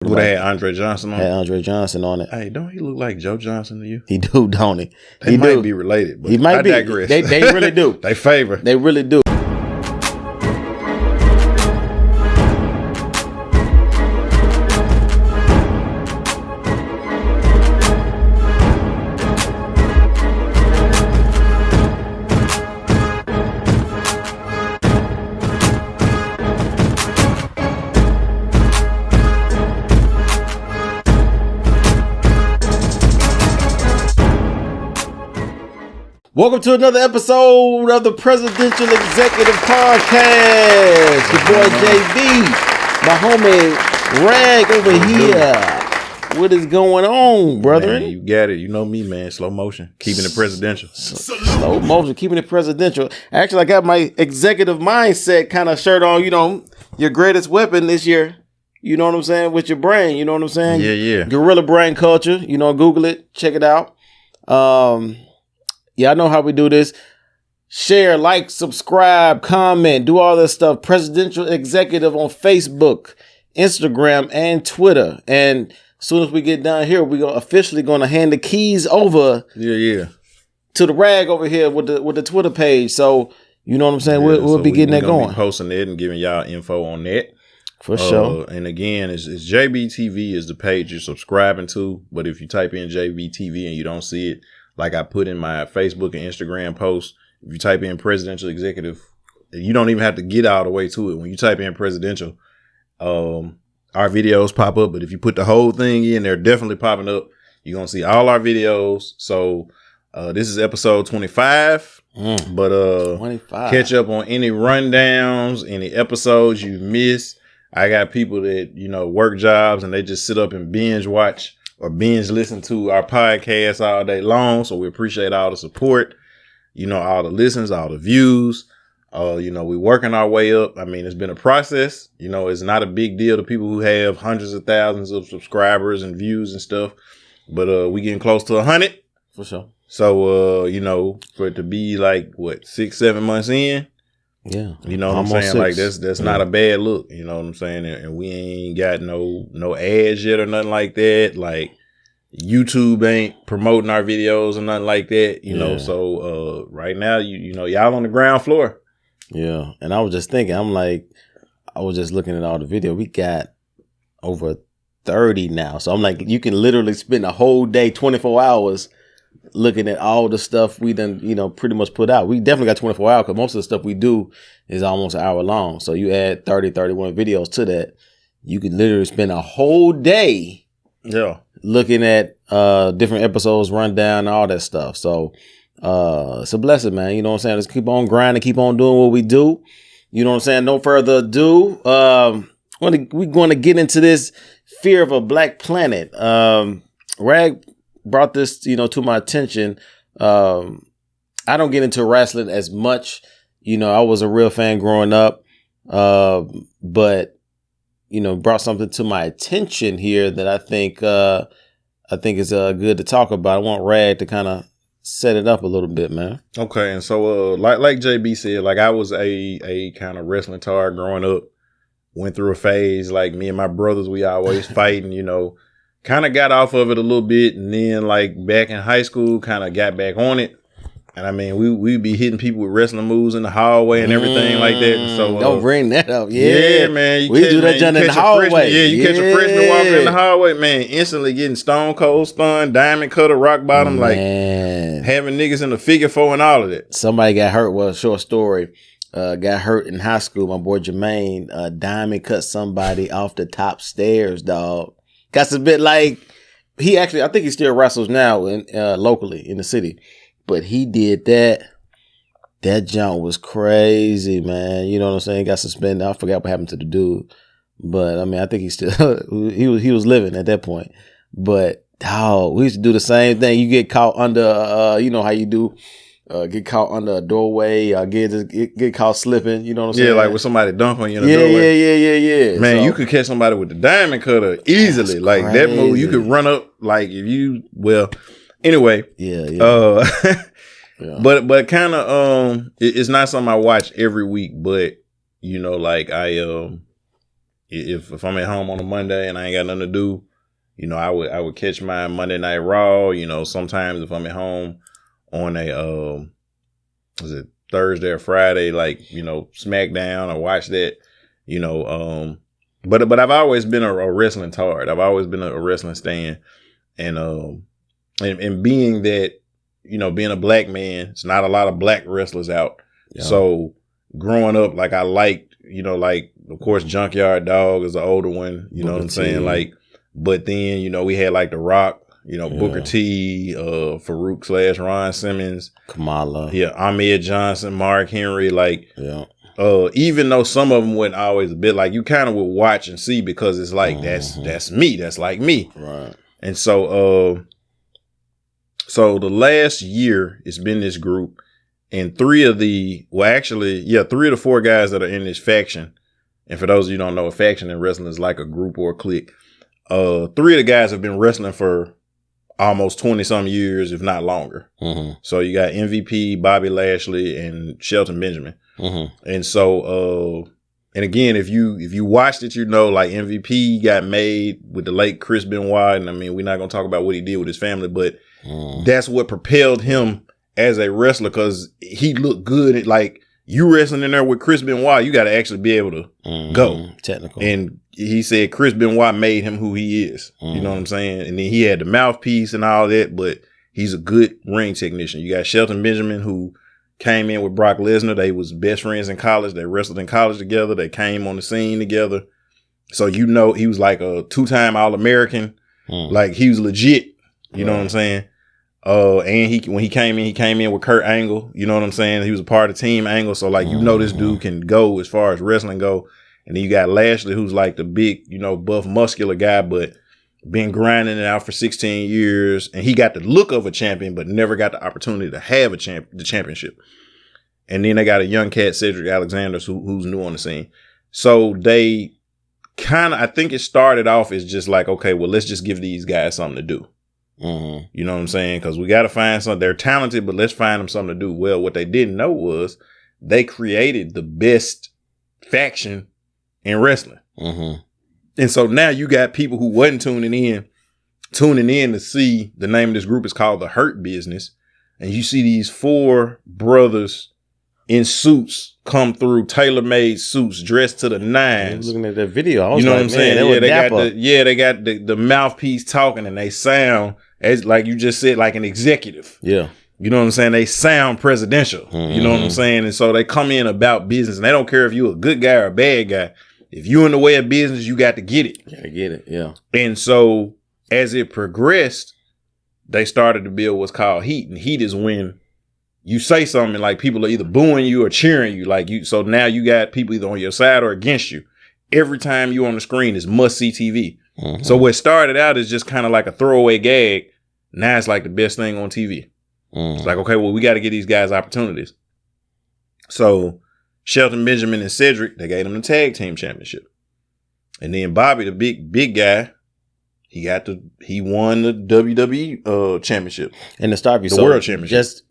Who they had Andre Johnson on? Had Andre Johnson on it. Hey, don't he look like Joe Johnson to you? He do, don't he? They might be related, but he might be. digress. They really do. They favor. They really do. Welcome to another episode of the Presidential Executive Podcast. Your boy JB, my homie Rag over here. What is going on, brethren? Man, you got it. You know me, man. Slow motion. Keeping it presidential. Slow motion, keeping it presidential. Actually, I got my executive mindset kind of shirt on, you know, your greatest weapon this year. You know what I'm saying? With your brain, you know what I'm saying? Yeah. Guerrilla brain culture. You know, Google it. Check it out. Yeah, I know how we do this. Share, like, subscribe, comment, do all this stuff. Presidential Executive on Facebook, Instagram, and Twitter. And as soon as we get down here, we're officially going to hand the keys over to the Rag over here with the Twitter page. So, you know what I'm saying? We'll be getting that going. Be posting it and giving y'all info on that. For sure. And again, it's JBTV is the page you're subscribing to. But if you type in JBTV and you don't see it, like I put in my Facebook and Instagram post, if you type in presidential executive, you don't even have to get all the way to it. When you type in presidential, our videos pop up. But if you put the whole thing in, they're definitely popping up. You're going to see all our videos. So this is episode 25. But 25. Catch up on any rundowns, any episodes you missed. I got people that, you know, work jobs and they just sit up and binge watch or binge listen to our podcast all day long. So we appreciate all the support, you know, all the listens, all the views. You know, we're working our way up. I mean, it's been a process. You know, it's not a big deal to people who have hundreds of thousands of subscribers and views and stuff. But we getting close to 100. For sure. So, you know, for it to be like, 6-7 months in. Yeah. You know what I'm saying? 6. Like that's not a bad look. You know what I'm saying? And we ain't got no ads yet or nothing like that. Like YouTube ain't promoting our videos or nothing like that. You know, so right now, you know, y'all on the ground floor. Yeah. And I was just thinking, I was just looking at all the video. We got over 30 now. So I'm like, you can literally spend a whole day, 24 hours looking at all the stuff we done, you know, pretty much put out. We definitely got 24 hours because most of the stuff we do is almost an hour long. So you add 30, 31 videos to that, you could literally spend a whole day looking at different episodes, rundown, all that stuff. So it's a blessing, man. You know what I'm saying? Let's keep on grinding, keep on doing what we do. You know what I'm saying? No further ado. We're going to get into this fear of a black planet. Rag brought this, you know, to my attention. I don't get into wrestling as much. You know, I was a real fan growing up, but you know, brought something to my attention here that I think is good to talk about. I want Rag to kind of set it up a little bit, man. Okay, and so like JB said, like I was a kind of wrestling tar growing up. Went through a phase like me and my brothers, we always fighting, you know. Kind of got off of it a little bit, and then like back in high school, kind of got back on it. And I mean, we'd be hitting people with wrestling moves in the hallway and everything like that. And so don't bring that up. Yeah, man. We do that in the hallway. You catch a freshman walking in the hallway, man, instantly getting stone cold stunned, diamond cutter, rock bottom, like having niggas in the figure four and all of that. Somebody got hurt. Well, short story. Got hurt in high school. My boy Jermaine diamond cut somebody off the top stairs, dog. Got a bit like I think he still wrestles now in locally in the city, but he did that. That jump was crazy, man. You know what I'm saying? Got suspended. I forgot what happened to the dude, but I mean, I think he still he was living at that point. But dog, we used to do the same thing. You get caught under, you know how you do. Get caught under a doorway, get caught slipping, you know what I'm saying? Yeah, like with somebody dunk on you in the doorway. Yeah. Man, so, you could catch somebody with the diamond cutter easily. Like that move, you could run up like anyway. Yeah. But kind of it's not something I watch every week, but you know, like if I'm at home on a Monday and I ain't got nothing to do, you know, I would catch my Monday Night Raw. You know, sometimes if I'm at home on a was it Thursday or Friday, like, you know, SmackDown, I watch that. You know, but I've always been a wrestling tard. I've always been a wrestling stan, and being that, you know, being a black man, it's not a lot of black wrestlers out. Yeah. So growing up, like I liked, you know, like of course Junkyard Dog is the older one, you know what I'm saying? Like, but then, you know, we had like The Rock, you know, Booker T, Farouk / Ron Simmons, Kamala. Yeah, Ahmed Johnson, Mark Henry, like even though some of them wasn't always a bit, like you kind of would watch and see because it's like that's me, that's like me. Right. And so so the last year it's been this group, and three of the 4 guys that are in this faction. And for those of you who don't know, a faction in wrestling is like a group or a clique. 3 of the guys have been wrestling for almost 20 some years, if not longer. Mm-hmm. So you got MVP, Bobby Lashley, and Shelton Benjamin. Mm-hmm. And so, and again, if you watched it, you know, like MVP got made with the late Chris Benoit. And I mean, we're not going to talk about what he did with his family, but that's what propelled him as a wrestler, because he looked good. Like, you wrestling in there with Chris Benoit, you got to actually be able to go. Technical. And he said Chris Benoit made him who he is. You know what I'm saying? And then he had the mouthpiece and all that, but he's a good ring technician. You got Shelton Benjamin, who came in with Brock Lesnar. They was best friends in college. They wrestled in college together. They came on the scene together. So, you know, he was like a 2-time All-American. Like, he was legit. You know what I'm saying? And when he came in with Kurt Angle. You know what I'm saying? He was a part of Team Angle. So, like, you know, this dude can go as far as wrestling go. And then you got Lashley, who's like the big, you know, buff, muscular guy, but been grinding it out for 16 years. And he got the look of a champion, but never got the opportunity to have the championship. And then they got a young cat, Cedric Alexander, who's new on the scene. So they kind of, I think it started off as just like, okay, well, let's just give these guys something to do. Mm-hmm. You know what I'm saying? Because we got to find something. They're talented, but let's find them something to do. Well, what they didn't know was they created the best faction in wrestling. Mm-hmm. And so now you got people who wasn't tuning in to see the name of this group is called The Hurt Business. And you see these 4 brothers in suits come through, tailor-made suits, dressed to the nines. I was looking at that video. I was, you know like, what I'm saying? Yeah, they got the mouthpiece talking, and they sound as, like you just said, like an executive. Yeah. You know what I'm saying? They sound presidential. Mm-hmm. You know what I'm saying? And so they come in about business, and they don't care if you're a good guy or a bad guy. If you in the way of business, you got to get it. Gotta get it, yeah. And so as it progressed, they started to build what's called heat. And heat is when you say something like people are either booing you or cheering you. Like you, so now you got people either on your side or against you. Every time you on the screen is must-see TV. Mm-hmm. So what started out as just kind of like a throwaway gag, now it's like the best thing on TV. Mm-hmm. It's like, okay, well, we got to get these guys opportunities. So Shelton Benjamin and Cedric, they gave them the tag team championship. And then Bobby, the big guy, he won the WWE championship. And to start you, the world championship. Just,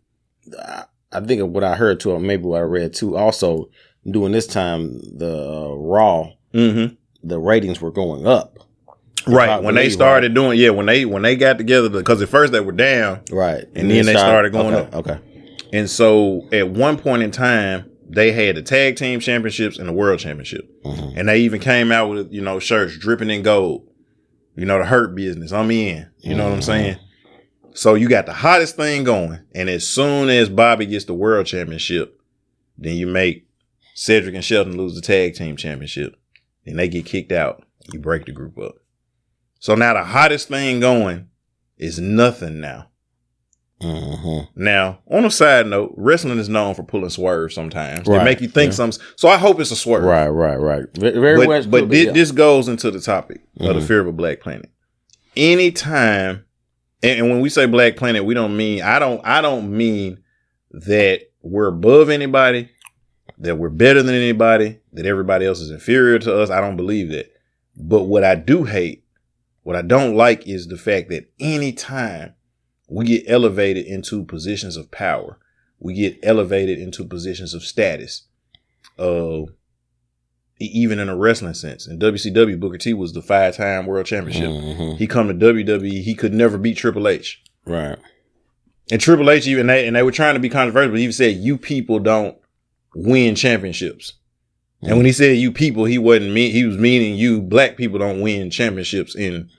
I think of what I heard too, or maybe what I read too. Also, during this time, the Raw, the ratings were going up. Right. When they started doing, when they got together, because at first they were down. Right. And then they started going up. Okay. And so at one point in time, they had the tag team championships and the world championship. Mm-hmm. And they even came out with, you know, shirts dripping in gold. You know, The Hurt Business. I'm in. You know what I'm saying? So you got the hottest thing going. And as soon as Bobby gets the world championship, then you make Cedric and Shelton lose the tag team championship. And they get kicked out. You break the group up. So now the hottest thing going is nothing now. Mm-hmm. Now, on a side note, wrestling is known for pulling swerves sometimes. Right. They make you think something. So I hope it's a swerve. Right. Very much. But this goes into the topic of the fear of a black planet. Anytime, and when we say black planet, we don't mean, I don't mean that we're above anybody, that we're better than anybody, that everybody else is inferior to us. I don't believe that. But what I do hate, what I don't like is the fact that anytime we get elevated into positions of power, we get elevated into positions of status, even in a wrestling sense. In WCW, Booker T was the 5-time world championship. He come to WWE, he could never beat Triple H. Right. And Triple H, even they were trying to be controversial, but he said, you people don't win championships. And when he said you people, he was meaning you black people don't win championships in.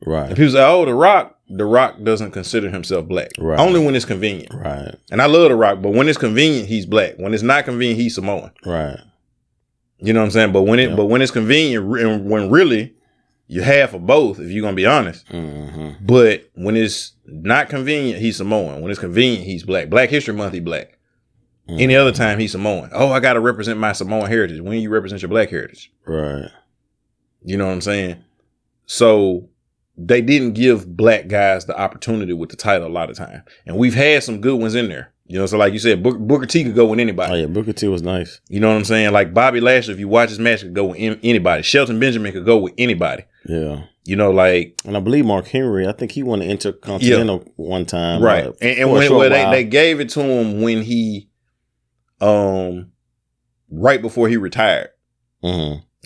Right. And people say, oh, The Rock doesn't consider himself black. Right. Only when it's convenient. Right. And I love The Rock, but when it's convenient, he's black. When it's not convenient, he's Samoan. Right. You know what I'm saying? But when it's convenient, and when really you're half of both, if you're gonna be honest. But when it's not convenient, he's Samoan. When it's convenient, he's black. Black History Month, he's black. Any other time, he's Samoan. Oh, I got to represent my Samoan heritage. When you represent your black heritage. Right. You know what I'm saying? So they didn't give black guys the opportunity with the title a lot of time. And we've had some good ones in there. You know, so like you said, Booker T could go with anybody. Oh, yeah, Booker T was nice. You know what I'm saying? Like Bobby Lashley, if you watch his match, could go with anybody. Shelton Benjamin could go with anybody. Yeah. You know, like... And I believe Mark Henry, I think he won the Intercontinental one time. Right. And when they gave it to him when he... right before he retired.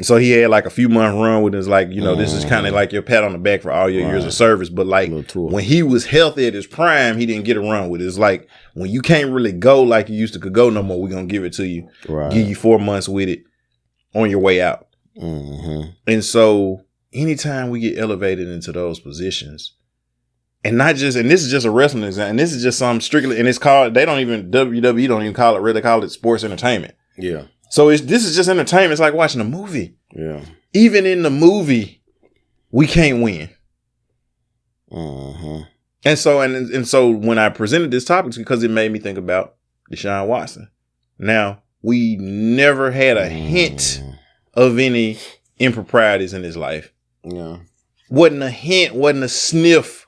So he had like a few month run with his, like, you know, this is kind of like your pat on the back for all your years of service. But like when he was healthy at his prime, he didn't get a run with it. It's like when you can't really go like you used to could go no more, we're going to give it to you. Right. Give you 4 months with it on your way out. And so anytime we get elevated into those positions, and not just, and this is just a wrestling example, and this is just some strictly, and it's called, WWE don't even call it, really call it sports entertainment. Yeah. So this is just entertainment. It's like watching a movie. Yeah. Even in the movie, we can't win. And so when I presented this topic, it's because it made me think about Deshaun Watson. Now, we never had a hint of any improprieties in his life. Yeah. Wasn't a hint, wasn't a sniff.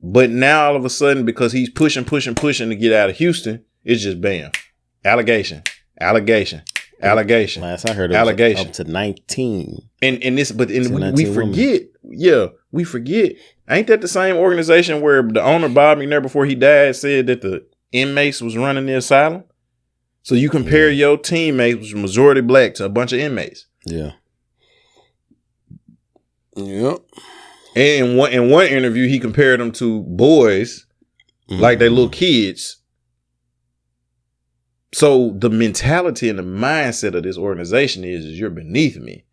But now all of a sudden, because he's pushing to get out of Houston, it's just bam. Allegation. Last I heard it was up to 19. And this, but we forget. Yeah, we forget. Ain't that the same organization where the owner, Bob McNair, before he died, said that the inmates was running the asylum? So you compare your teammates, which was majority black, to a bunch of inmates. Yeah. Yep. And in one interview, he compared them to boys, like they little kids. So the mentality and the mindset of this organization is you're beneath me.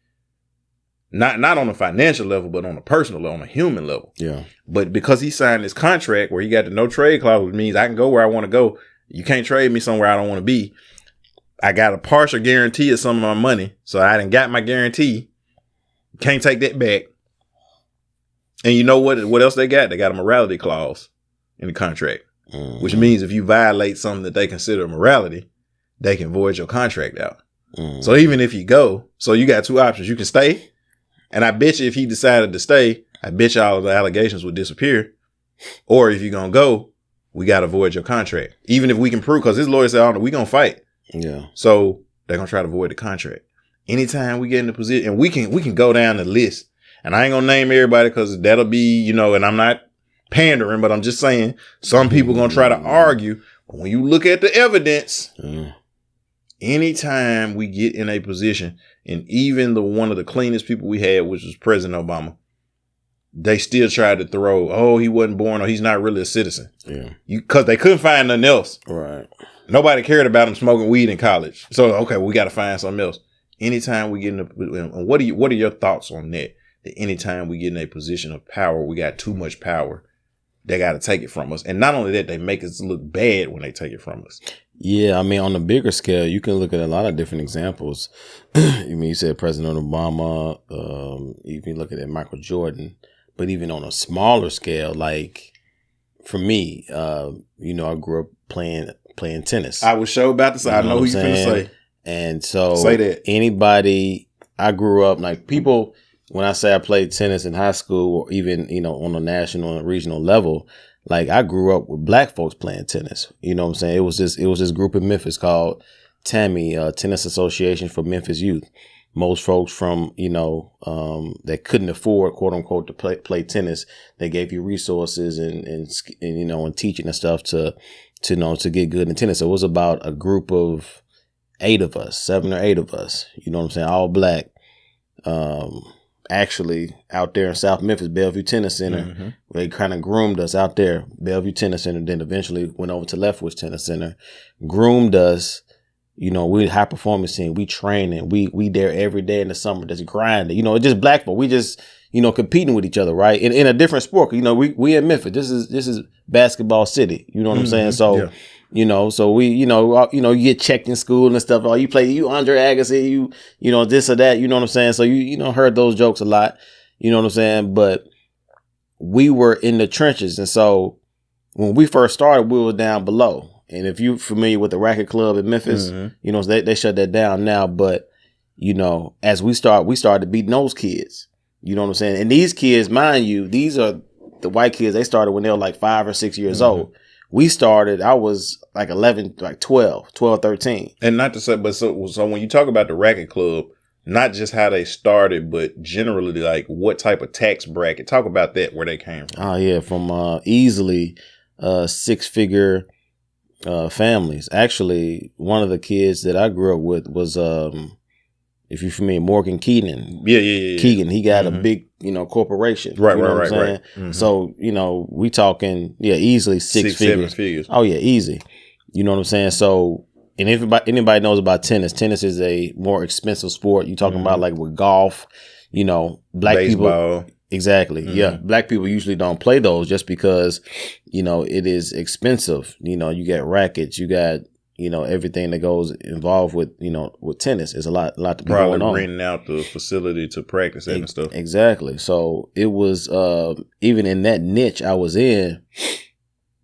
Not on a financial level, but on a personal level, on a human level. Yeah. But because he signed this contract where he got the no trade clause, which means I can go where I want to go. You can't trade me somewhere I don't want to be. I got a partial guarantee of some of my money. So I done got my guarantee. Can't take that back. And you know what else they got? They got a morality clause in the contract, which means if you violate something that they consider morality, they can void your contract out. So even if you go, so you got two options. You can stay. And I bet you if he decided to stay, I bet you all of the allegations would disappear. Or if you're going to go, we got to void your contract. Even if we can prove, because his lawyer said, oh, we going to fight. Yeah. So they're going to try to void the contract. Anytime we get in the position, and we can go down the list. And I ain't gonna name everybody because that'll be, you know, and I'm not pandering, but I'm just saying some people gonna try to argue. But when you look at the evidence, anytime we get in a position, and even one of the cleanest people we had, which was President Obama, they still tried to throw, oh, he wasn't born or he's not really a citizen. Yeah. Because they couldn't find nothing else. Right. Nobody cared about him smoking weed in college. So, okay, we got to find something else. Anytime we get in and what are your thoughts on that? That anytime we get in a position of power, we got too much power. They got to take it from us. And not only that, they make us look bad when they take it from us. Yeah, I mean, on a bigger scale, you can look at a lot of different examples. You said President Obama, you can look at Michael Jordan, but even on a smaller scale, like for me, you know, I grew up playing tennis. I was sure about to say, I know who you're going to say. And so say that. Anybody, I grew up like people. When I say I played tennis in high school or even, you know, on a national and regional level, like I grew up with black folks playing tennis. You know what I'm saying? It was this group in Memphis called TAMI, Tennis Association for Memphis Youth. Most folks from, you know, that couldn't afford, quote unquote, to play tennis. They gave you resources and you know, and teaching and stuff to get good in tennis. So it was about a group of 8 of us, 7 or 8 of us. You know what I'm saying? All black. Actually, out there in South Memphis, Bellevue Tennis Center, they kind of groomed us out there. Bellevue Tennis Center, then eventually went over to Leftwich Tennis Center, groomed us. You know, we high performance team. We training. We there every day in the summer. Just grinding. You know, it's just black folk. We just, you know, competing with each other, right? In a different sport. You know, we in Memphis. This is basketball city. You know what I'm saying? So, you know, so we, you get checked in school and stuff. Oh, you Andre Agassi, you know, this or that. You know what I'm saying? So you know, heard those jokes a lot. You know what I'm saying? But we were in the trenches, and so when we first started, we were down below. And if you're familiar with the Racket Club in Memphis, you know, they shut that down now. But, you know, as we started beating those kids. You know what I'm saying? And these kids, mind you, these are the white kids. They started when they were like 5 or 6 years old. We started, I was like 11, like 12, 13. And not to say, but so when you talk about the Racket Club, not just how they started, but generally like what type of tax bracket, talk about that, where they came from. Oh, yeah. From easily 6-figure families. Actually, one of the kids that I grew up with was, if you're familiar, Morgan Keegan. Yeah. Keegan, he got a big, you know, corporation. Right, you know right. So, you know, we talking, easily 6 figures. 7 figures. Oh, yeah, easy. You know what I'm saying? So, and if anybody knows about tennis is a more expensive sport. You talking about like with golf, you know, black baseball. People. Exactly. Yeah. Black people usually don't play those just because, you know, it is expensive. You know, you got rackets, you got, you know, everything that goes involved with, you know, with tennis is a lot to be going on. Probably renting out the facility to practice and stuff. Exactly. So it was, even in that niche I was in,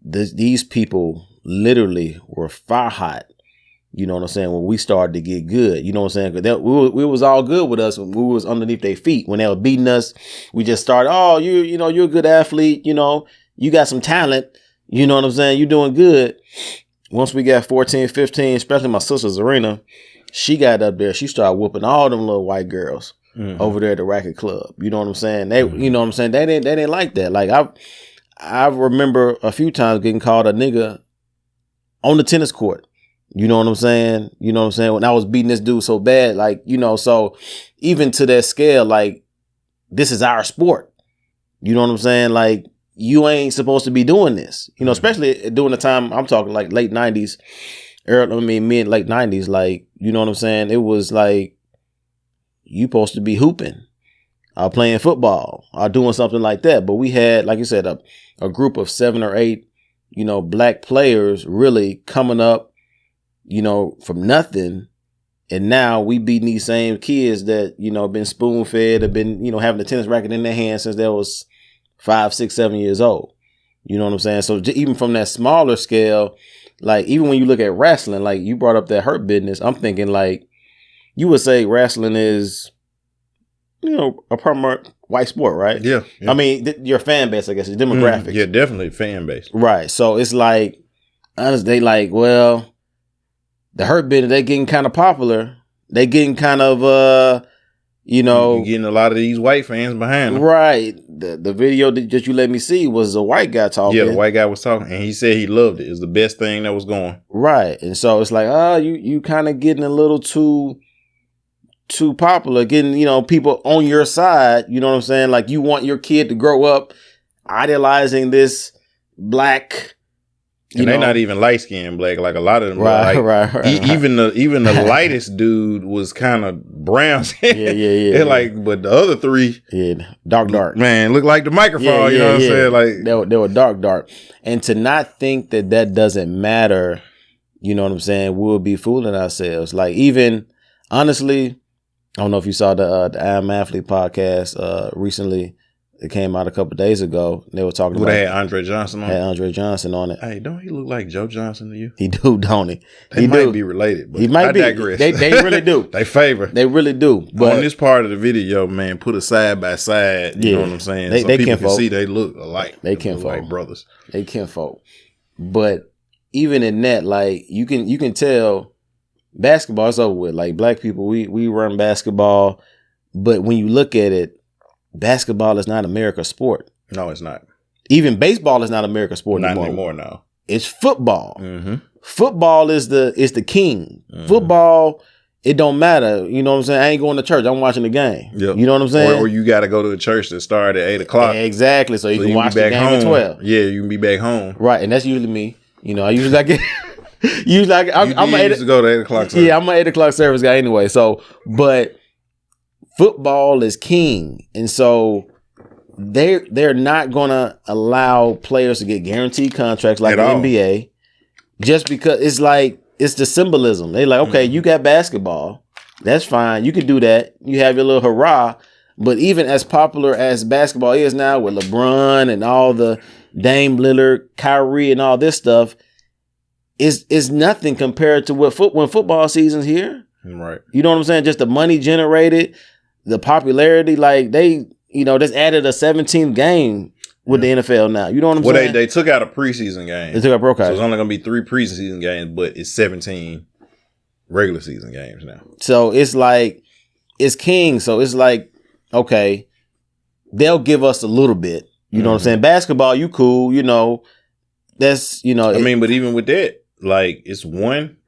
these people literally were fire hot. You know what I'm saying? When we started to get good, you know what I'm saying? Cause we was all good with us when we was underneath their feet. When they were beating us, we just started, oh, you know, you're a good athlete. You know, you got some talent. You know what I'm saying? You're doing good. Once we got 14, 15, especially my sister Zarina, she got up there. She started whooping all them little white girls over there at the Racket Club. You know what I'm saying? They, you know what I'm saying? They didn't like that. Like I remember a few times getting called a nigga on the tennis court. You know what I'm saying? You know what I'm saying? When I was beating this dude so bad, like, you know, so even to that scale, like, this is our sport. You know what I'm saying? Like, you ain't supposed to be doing this, you know, especially during the time I'm talking like late 90s, mid late 90s. Like, you know what I'm saying? It was like, you supposed to be hooping, playing football, or doing something like that. But we had, like you said, a group of 7 or 8, you know, black players really coming up, you know, from nothing. And now we beating these same kids that, you know, been spoon fed, have been, you know, having a tennis racket in their hand since they was 5, 6, 7 years old. You know what I'm saying? So even from that smaller scale, like even when you look at wrestling, like you brought up that Hurt Business, I'm thinking like you would say wrestling is, you know, a permanent white sport, right? Yeah. I mean, your fan base, I guess, your demographics. Yeah, definitely fan base. Right. So it's like, honestly, they like, well, the Hurt Business, they getting kind of popular. They getting kind of, you know, you're getting a lot of these white fans behind them. Right. The video that you let me see was a white guy talking. Yeah, the white guy was talking, and he said he loved it. It was the best thing that was going. Right. And so it's like, you kind of getting a little too popular, getting, you know, people on your side. You know what I'm saying? Like you want your kid to grow up idolizing this black. And they're not even light skinned black. Like a lot of them, right. Even the lightest dude was kind of brown. Yeah. Like, but the other 3, dark, man, look like the microphone. You know what I'm saying? Like they were dark, and to not think that doesn't matter. You know what I'm saying? We'll be fooling ourselves. Like even honestly, I don't know if you saw the I Am Athlete podcast recently. It came out a couple of days ago. They were talking about. They had Andre Johnson on it. Had Andre Johnson on it. Hey, don't he look like Joe Johnson to you? He do, don't he? They might be related, but he might be. Digress. They really do. They favor. They really do. But on this part of the video, man, put it side by side. You know what I'm saying? So they people kinfolk. Can see they look alike. They kinfolk. Like brothers. They kinfolk. But even in that, like you can tell basketball is over with. Like black people, we run basketball, but when you look at it, basketball is not America's sport. No, it's not. Even baseball is not America's sport not anymore. Not anymore, no. It's football. football is the king. Mm-hmm. Football, it don't matter. You know what I'm saying? I ain't going to church. I'm watching the game. Yep. You know what I'm saying? Or you got to go to a church that start at 8:00. Exactly. So you can watch the game home at 12. Yeah, you can be back home. Right, and that's usually me. You know, I usually like it. I'm used to go to 8:00 service. Yeah, I'm an 8:00 service guy anyway. So, but football is king, and so they're not gonna allow players to get guaranteed contracts like the NBA, just because it's the symbolism. They like, okay, you got basketball, that's fine, you can do that. You have your little hurrah, but even as popular as basketball is now with LeBron and all the Dame Lillard, Kyrie, and all this stuff, is nothing compared to when football season's here. Right. You know what I'm saying? Just the money generated, the popularity, like they, just added a 17th game with the NFL now. You know what I'm saying? They took out a preseason game. They took out so it's only going to be 3 preseason games, but it's 17 regular season games now. So it's king. So it's like, okay, they'll give us a little bit. You know what I'm saying? Basketball, you cool, that's, I mean, but even with that, like, it's one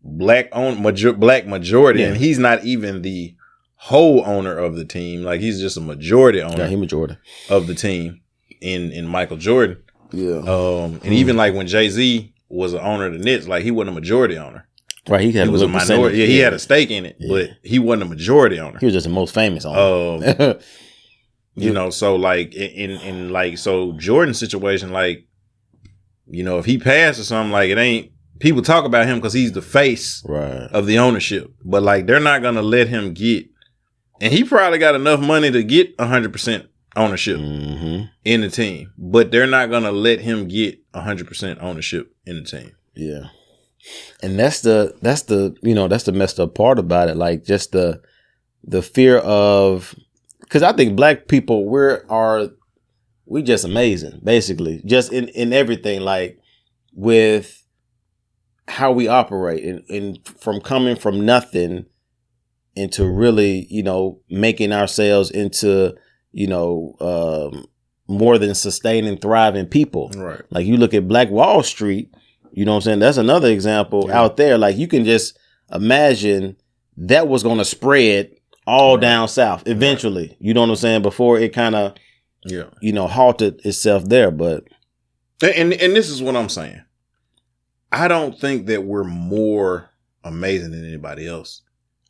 black majority, and he's not even the whole owner of the team. Like, he's just a majority owner. Yeah, he majority of the team in Michael Jordan. Yeah. And even like when Jay-Z was an owner of the Nets, like, he wasn't a majority owner. Right, he was a minority. Yeah, he had a stake in it, but he wasn't a majority owner. He was just the most famous owner. So like in like, so Jordan's situation, like, if he passed or something, like, it ain't, people talk about him because he's the face of the ownership, but like, they're not gonna let him get, and he probably got enough money to get 100% ownership in the team, but they're not gonna let him get 100% ownership in the team. Yeah, and that's the messed up part about it, like just the fear of, because I think black people we just amazing, basically, just in everything, like with how we operate and from coming from nothing into really, making ourselves into, more than sustaining, thriving people. Right. Like you look at Black Wall Street, you know what I'm saying? That's another example out there. Like you can just imagine that was going to spread all down south eventually. Right. You know what I'm saying? Before it kind of, halted itself there. But and this is what I'm saying. I don't think that we're more amazing than anybody else.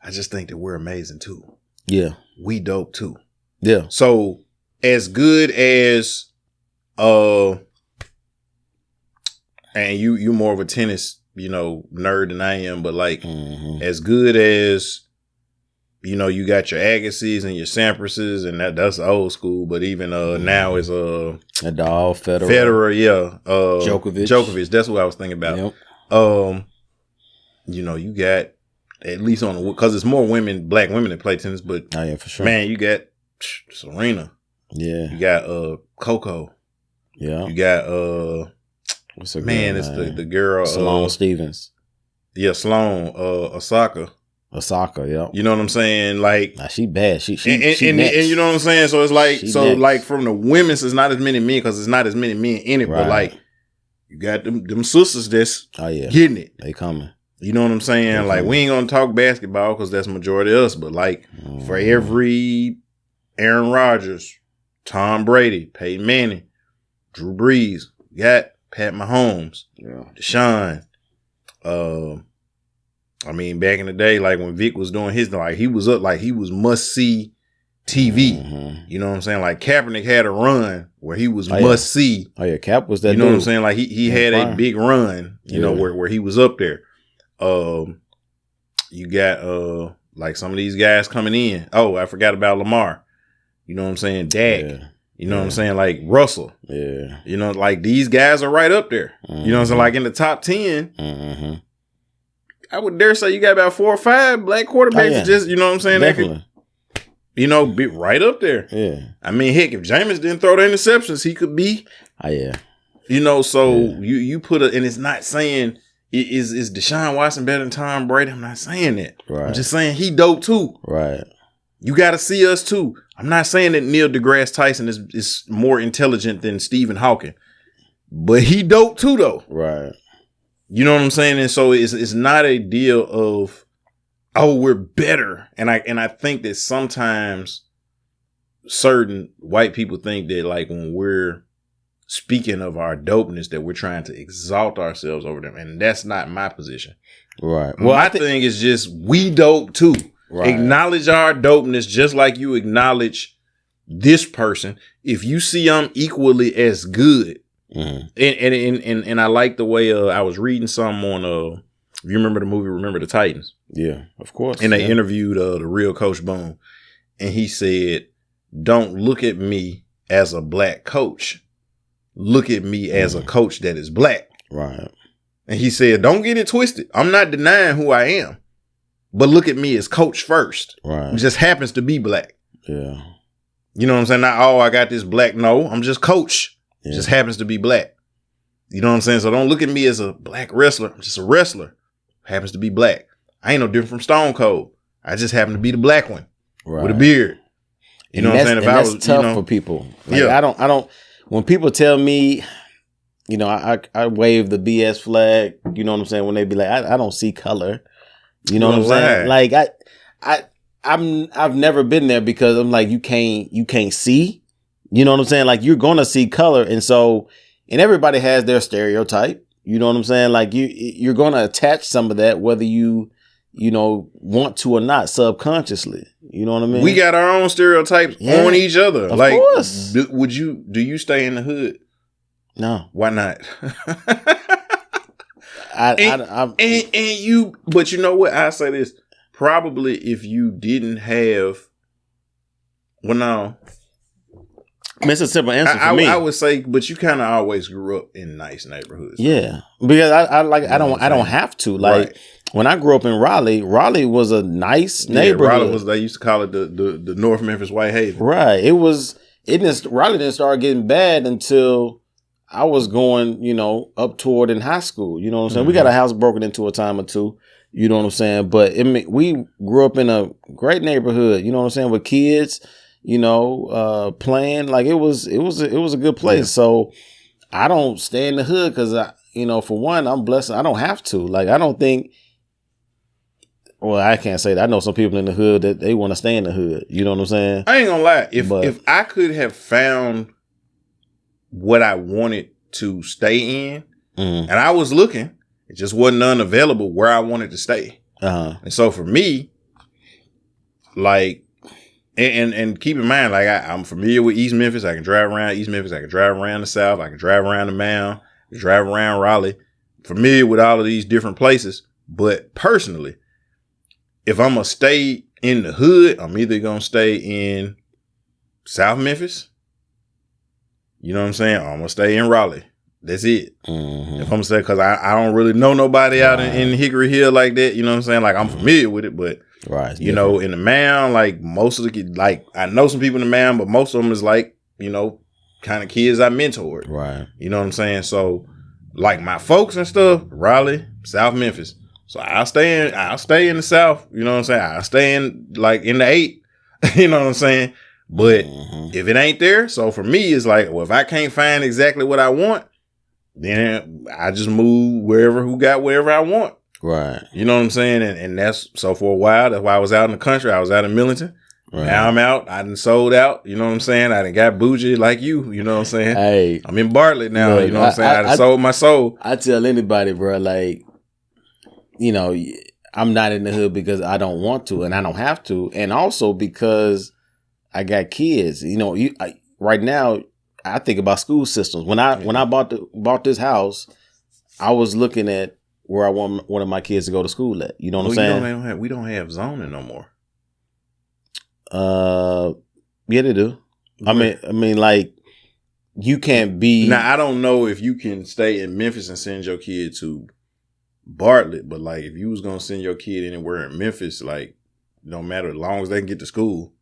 I just think that we're amazing too. Yeah. We dope too. Yeah. So as good as and you more of a tennis, nerd than I am, but like as good as you got your Agassiz and your Sampras's, and that's old school, but even now is Nadal, Federer, yeah. Djokovic. That's what I was thinking about. Yep. You got at least because it's more black women that play tennis, but oh yeah, for sure. Man, you got Serena. Yeah. You got Coco. Yeah. You got what's her man, girl it's name? the girl Sloane Stevens. Yeah, Sloane, Osaka, yeah. You know what I'm saying? Like, nah, she bad. She and you know what I'm saying? So it's like, like from the women's, it's not as many men because it's not as many men in it. Right. But like, you got them sisters that's getting it. They coming. You know what I'm saying? Like, we ain't gonna talk basketball because that's majority of us. But like, for every Aaron Rodgers, Tom Brady, Peyton Manning, Drew Brees, got Pat Mahomes, Deshaun. I mean, back in the day, like when Vic was doing his, like he was up, like he was must see TV. You know what I'm saying? Like Kaepernick had a run where he was must see. Oh yeah, Cap was that. You know what I'm saying? Like he had a big run. You know where he was up there. You got like some of these guys coming in. Oh, I forgot about Lamar. You know what I'm saying? Dak. Yeah. You know what I'm saying? Like Russell. Yeah. You know, like these guys are right up there. You know what I'm saying? Like in the top 10. I would dare say you got about 4 or 5 black quarterbacks that just, you know what I'm saying? Definitely. They could, be right up there. Yeah. I mean, heck, if Jameis didn't throw the interceptions, he could be. Oh, yeah. You put and it's not saying, is Deshaun Watson better than Tom Brady? I'm not saying that. Right. I'm just saying he dope too. Right. You got to see us too. I'm not saying that Neil deGrasse Tyson is more intelligent than Stephen Hawking, but he dope too though. Right. You know what I'm saying? And so it's not a deal of, oh, we're better. And I think that sometimes certain white people think that like when we're speaking of our dopeness that we're trying to exalt ourselves over them. And that's not my position. Right. Well, my thing is just we dope too. Right. Acknowledge our dopeness just like you acknowledge this person. If you see I'm equally as good. Mm-hmm. And I like the way I was reading some on if you remember the movie Remember the Titans. Yeah, of course. And they interviewed the real Coach Boone. And he said, don't look at me as a black coach. Look at me as a coach that is black. Right. And he said, don't get it twisted. I'm not denying who I am. But look at me as coach first. Right. It just happens to be black. Yeah. You know what I'm saying? Not, oh, I got this black. No, I'm just coach. Yeah. It just happens to be black. You know what I'm saying? So don't look at me as a black wrestler. I'm just a wrestler. Happens to be black. I ain't no different from Stone Cold. I just happen to be the black one with a beard. You know what I'm saying? If I was tough for people. Like, yeah. I don't. When people tell me, you know, I wave the BS flag. You know what I'm saying? When they be like, I don't see color. You know what I'm saying? Like I've never been there because I'm like, you can't see. You know what I'm saying? Like you're gonna see color, and everybody has their stereotype. You know what I'm saying? Like you're gonna attach some of that, whether you want to or not, subconsciously. You know what I mean? We got our own stereotypes on each other. Of course. Do you stay in the hood? No. Why not? And you, but you know what? I say this. Probably if you didn't have, well, no. It's a simple answer for me. I would say, but you kind of always grew up in nice neighborhoods. Yeah, because I don't have to. Like right. When I grew up in Raleigh was a nice neighborhood. Raleigh they used to call it the North Memphis White Haven. Right. Raleigh didn't start getting bad until I was going, up toward in high school. You know what I'm saying? Mm-hmm. We got a house broken into a time or two. You know what I'm saying? But we grew up in a great neighborhood. You know what I'm saying? With kids. Playing like it was a good place. Yeah. So I don't stay in the hood because for one, I'm blessed. I don't have to. Like I don't think. Well, I can't say that. I know some people in the hood that they want to stay in the hood. You know what I'm saying? I ain't gonna lie. If I could have found what I wanted to stay in, and I was looking, it just wasn't none available where I wanted to stay. And so for me, like. And keep in mind, like I'm familiar with East Memphis. I can drive around East Memphis. I can drive around the South. I can drive around the Mound. I can drive around Raleigh. Familiar with all of these different places. But personally, if I'm going to stay in the hood, I'm either going to stay in South Memphis. You know what I'm saying? Or I'm going to stay in Raleigh. That's it. Mm-hmm. If I'm going to stay, because I don't really know nobody out in Hickory Hill like that. You know what I'm saying? Like I'm familiar with it, but. Right. In the Mound, like most of the like I know some people in the Mound, but most of them is like, kind of kids I mentored. Right. You know what I'm saying? So like my folks and stuff, Raleigh, South Memphis. So I'll stay in the South, you know what I'm saying? I'll stay in like in the 8. You know what I'm saying? But if it ain't there, so for me it's like, well, if I can't find exactly what I want, then I just move wherever I want. Right. You know what I'm saying? And that's, so for a while, that's why I was out in the country. I was out in Millington. Right. Now I'm out. I done sold out. You know what I'm saying? I done got bougie like you. You know what I'm saying? Hey. I'm in Bartlett now. Look, you know what I'm saying? I done sold my soul. I tell anybody, bro, like, I'm not in the hood because I don't want to and I don't have to. And also because I got kids. Right now, I think about school systems. When I bought this house, I was looking at where I want one of my kids to go to school at. You know what I'm saying? We don't have zoning no more. Yeah, they do. I mean, like you can't be. Now I don't know if you can stay in Memphis and send your kid to Bartlett, but like if you was gonna send your kid anywhere in Memphis, like no matter as long as they can get to school.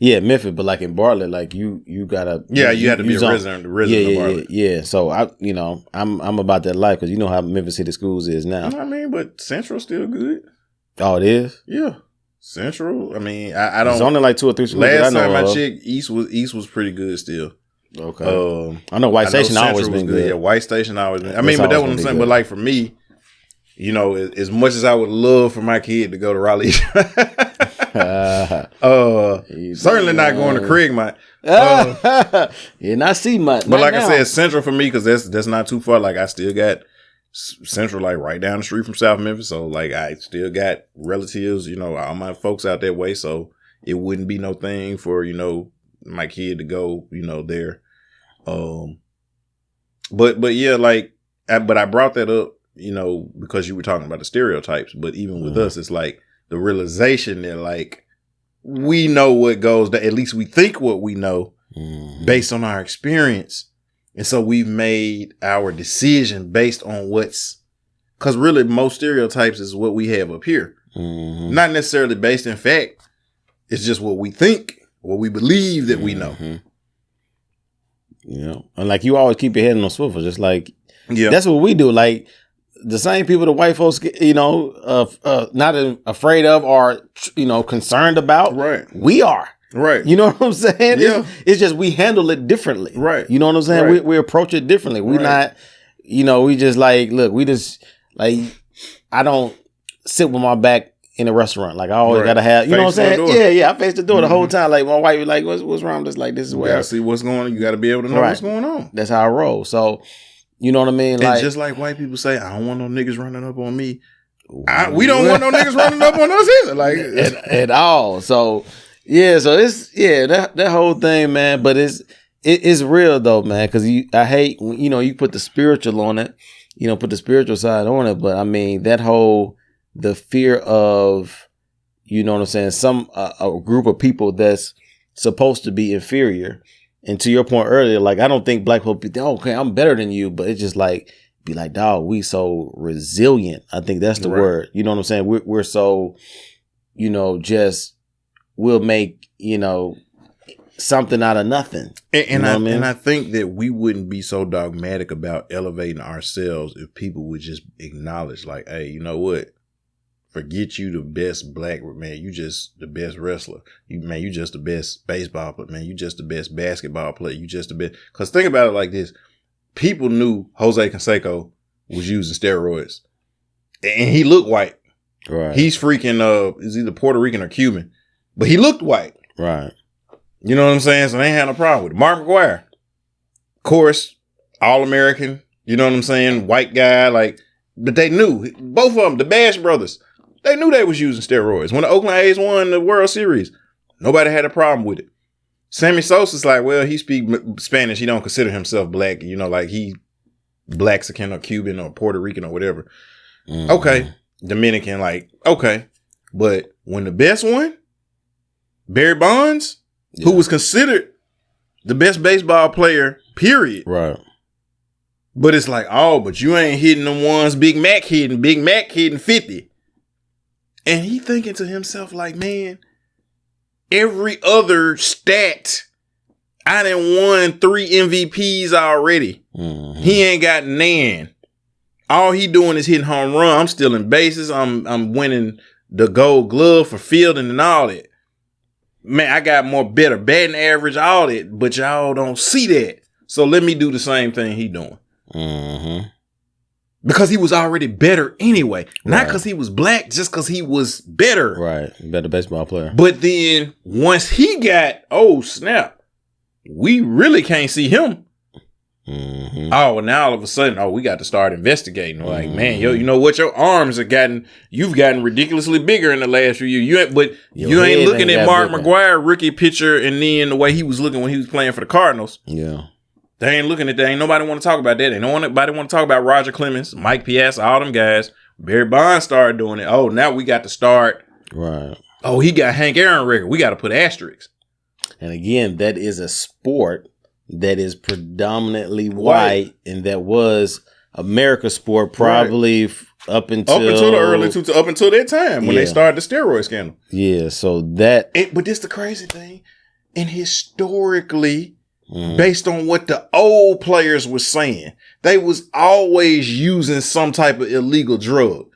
Yeah, Memphis, but like in Bartlett, like you gotta. Yeah, you have to be a resident of Bartlett. Yeah. So I'm about that life because you know how Memphis City Schools is now. I mean, but Central's still good. Oh, it is. Yeah, Central. I mean, I don't. It's only like 2 or 3 schools. Last time I checked, East was pretty good still. Okay. I know White Station always been good. Yeah, White Station always been. I mean, but that's what I'm saying. But like for me, you know, as much as I would love for my kid to go to Raleigh, certainly not going to Craigmont. You're not Seamont. But like I said, Central for me, because that's not too far. Like I still got Central, like right down the street from South Memphis. So like I still got relatives, you know, all my folks out that way. So it wouldn't be no thing for, you know, my kid to go, you know, there. But yeah, like, but I brought that up, you know, because you were talking about the stereotypes. But even with us, it's like the realization that like we know what goes, at least we think what we know based on our experience. And so we've made our decision based on because really most stereotypes is what we have up here. Not necessarily based in fact. It's just what we think, what we believe that we know. You know, and like you always keep your head on the swivel, just like, that's what we do. Like the same people the white folks, you know, not afraid of or, you know, concerned about. Right. We are. Right. You know what I'm saying? Yeah. It's just we handle it differently. Right. You know what I'm saying? Right. We approach it differently. We're not, you know, we just like, look, we just like, I don't sit with my back in a restaurant. Like I always gotta have, you know what I'm saying? Yeah, I face the door the whole time. Like my wife was like, what's wrong? Just like, this is where you gotta see what's going on. You gotta be able to know what's going on. That's how I roll. So, you know what I mean? Like, just like white people say, I don't want no niggas running up on me. We don't want no niggas running up on us either. Like at all. So yeah, so it's that whole thing, man. But it's real though, man. Because I hate, you know, you put the spiritual on it, you know, put the spiritual side on it. But I mean, the fear of, you know what I'm saying, some a group of people that's supposed to be inferior. And to your point earlier, like I don't think black people think, okay, I'm better than you, but it's just like be like, dog, we so resilient. I think that's the word. You know what I'm saying? We're so, you know, just we'll make, you know, something out of nothing. And I think that we wouldn't be so dogmatic about elevating ourselves if people would just acknowledge, like, hey, you know what? Forget you the best black man. You just the best wrestler. You just the best baseball player. Man, you just the best basketball player. You just the best. Because think about it like this. People knew Jose Canseco was using steroids. And he looked white. Right. He's freaking, is either Puerto Rican or Cuban. But he looked white. Right. You know what I'm saying? So they ain't had no problem with it. Mark McGwire. Of course, All-American. You know what I'm saying? White guy. Like, but they knew. Both of them, the Bash brothers. They knew they was using steroids. When the Oakland A's won the World Series, nobody had a problem with it. Sammy Sosa's like, well, he speak Spanish. He don't consider himself black. You know, like he Blaxican or Cuban or Puerto Rican or whatever. Okay. Dominican, like, okay. But when the best won, Barry Bonds, who was considered the best baseball player, period. Right. But it's like, oh, but you ain't hitting the ones Big Mac hitting. Big Mac hitting 50. And he thinking to himself like, man, every other stat, I done won 3 MVPs already. He ain't got nan. All he doing is hitting home run. I'm stealing bases. I'm winning the Gold Glove for fielding and all that. Man, I got more better batting average, all that, but y'all don't see that. So let me do the same thing he doing. Because he was already better anyway. Not because he was black, just because he was better. Right. Better baseball player. But then once he got, oh snap, we really can't see him. Oh, and now all of a sudden, we got to start investigating. Like, man, you know what? Your arms you've gotten ridiculously bigger in the last few years. You ain't looking at Mark McGwire, rookie pitcher, and then the way he was looking when he was playing for the Cardinals. Yeah. They ain't looking at that. Ain't nobody want to talk about that. Ain't nobody want to talk about Roger Clemens, Mike Piazza, all them guys. Barry Bonds started doing it. Oh, now we got to start. Right. Oh, he got Hank Aaron record. We got to put asterisks. And again, that is a sport that is predominantly white, and that was America's sport probably up until that time when they started the steroid scandal. Yeah, so that. But this the crazy thing, and historically. Based on what the old players were saying, they was always using some type of illegal drug.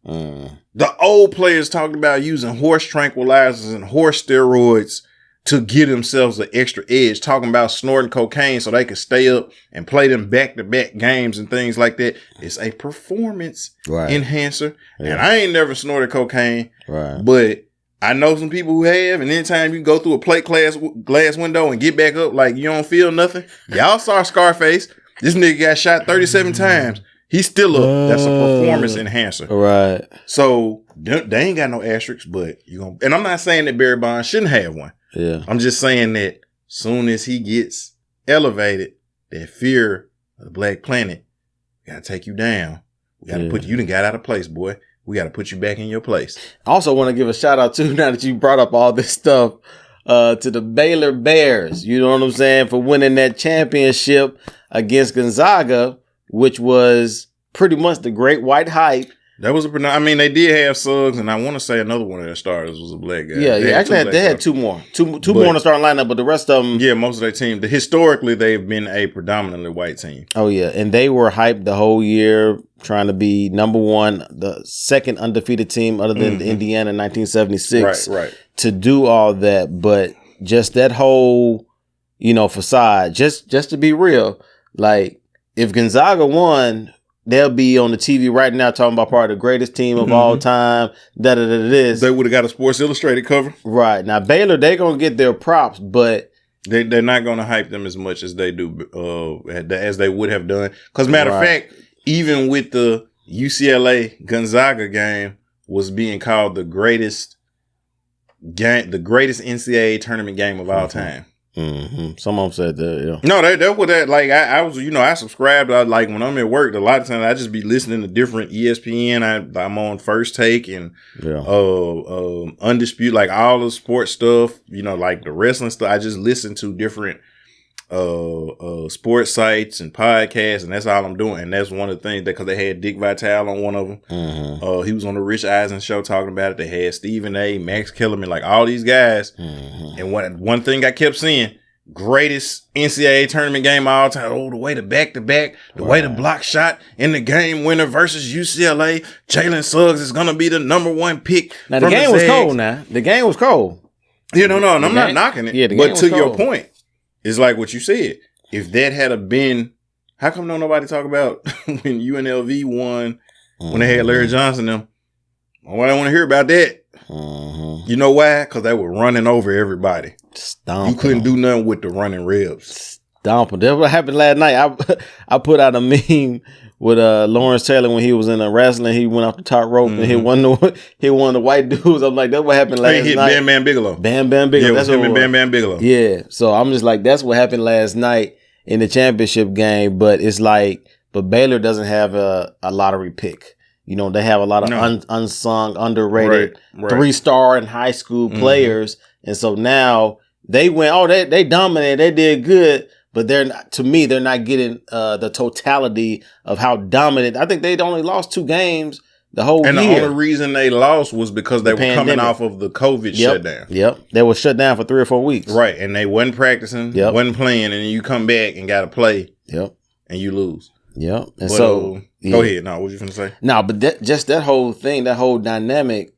The old players talked about using horse tranquilizers and horse steroids to give themselves an extra edge, talking about snorting cocaine so they can stay up and play them back-to-back games and things like that. It's a performance enhancer. Yeah. And I ain't never snorted cocaine, but I know some people who have, and anytime you go through a plate glass window and get back up like you don't feel nothing. Y'all saw Scarface. This nigga got shot 37 times. He's still up. That's a performance enhancer. Right. So they ain't got no asterisks, but and I'm not saying that Barry Bonds shouldn't have one. Yeah. I'm just saying that soon as he gets elevated, that fear of the Black Planet gotta take you down. We gotta put you done got out of place, boy. We gotta put you back in your place. I also want to give a shout out too, now that you brought up all this stuff, to the Baylor Bears. You know what I'm saying? For winning that championship against Gonzaga, which was pretty much the great white hype. That was they did have Suggs, and I want to say another one of their starters was a black guy. Yeah, actually they had two more in the starting lineup, but the rest of them. Yeah, most of their team. Historically, they've been a predominantly white team. Oh yeah, and they were hyped the whole year, trying to be number one, the second undefeated team other than Indiana in 1976. Right. To do all that, but just that whole, facade. Just to be real, like if Gonzaga won, they'll be on the TV right now talking about probably the greatest team of all time. They would have got a Sports Illustrated cover. Right. Now, Baylor, they're going to get their props, but they're not going to hype them as much as they do, as they would have done. Because matter of fact, even with the UCLA Gonzaga game was being called the greatest NCAA tournament game of all time. Mm-hmm. Some of them said that, yeah. No, that was that. Like I was, I subscribed. Like when I'm at work, a lot of times I just be listening to different ESPN. I'm on First Take and Undisputed, like all the sports stuff. Like the wrestling stuff. I just listen to different sports sites and podcasts, and that's all I'm doing. And that's one of the things because they had Dick Vitale on one of them. Mm-hmm. He was on the Rich Eisen show talking about it. They had Stephen A, Max Kellerman, like all these guys. Mm-hmm. And one thing I kept seeing, greatest NCAA tournament game of all time. Oh, the way the back-to-back, the way the block shot in the game winner versus UCLA. Jalen Suggs is going to be the number one pick. Now, the game was cold now. The game was cold. No, and I'm not knocking it. Yeah, but to your point, it's like what you said. If that had been, how come nobody talk about when UNLV won, when they had Larry Johnson them? Nobody want to hear about that. Mm-hmm. You know why? Because they were running over everybody. You couldn't do nothing with the running ribs. Stomping. That's what happened last night. I put out a meme with Lawrence Taylor when he was in the wrestling. He went off the top rope and hit one of the white dudes. I'm like, that's what happened last night. He hit Bam Bam Bigelow. Bam Bigelow. Yeah, that's him and Bam Bam Bigelow. Yeah. So I'm just like, that's what happened last night in the championship game. But it's like, but Baylor doesn't have a lottery pick. They have a lot of unsung, underrated 3-star in high school players. And so now they went, they dominated, they did good. But they're not getting the totality of how dominant. I think they'd only lost 2 games the whole year. And the only reason they lost was because they were coming off of the COVID shutdown. Yep. They were shut down for 3 or 4 weeks. Right. And they wasn't practicing, wasn't playing, and then you come back and got to play. Yep. And you lose. Yep. And but, go ahead. No, what you finna say? No, but just that whole thing, that whole dynamic,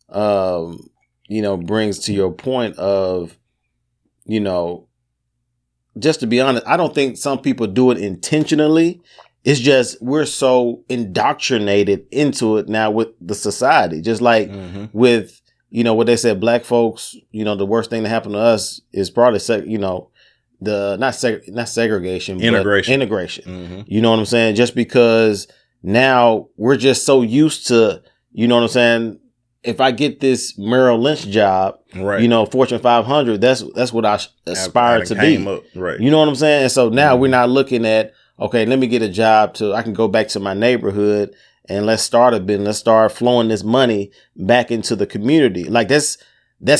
brings to your point of, just to be honest, I don't think some people do it intentionally. It's just we're so indoctrinated into it now with the society. Just like with, what they said, black folks, the worst thing that happened to us is probably, not segregation, integration. But integration. Mm-hmm. You know what I'm saying? Just because now we're just so used to, you know what I'm saying? If I get this Merrill Lynch job, Fortune 500, that's what I aspire to be. Right. You know what I'm saying? And so now we're not looking at, okay, let me get a job I can go back to my neighborhood and let's start a business. Let's start flowing this money back into the community. Like that's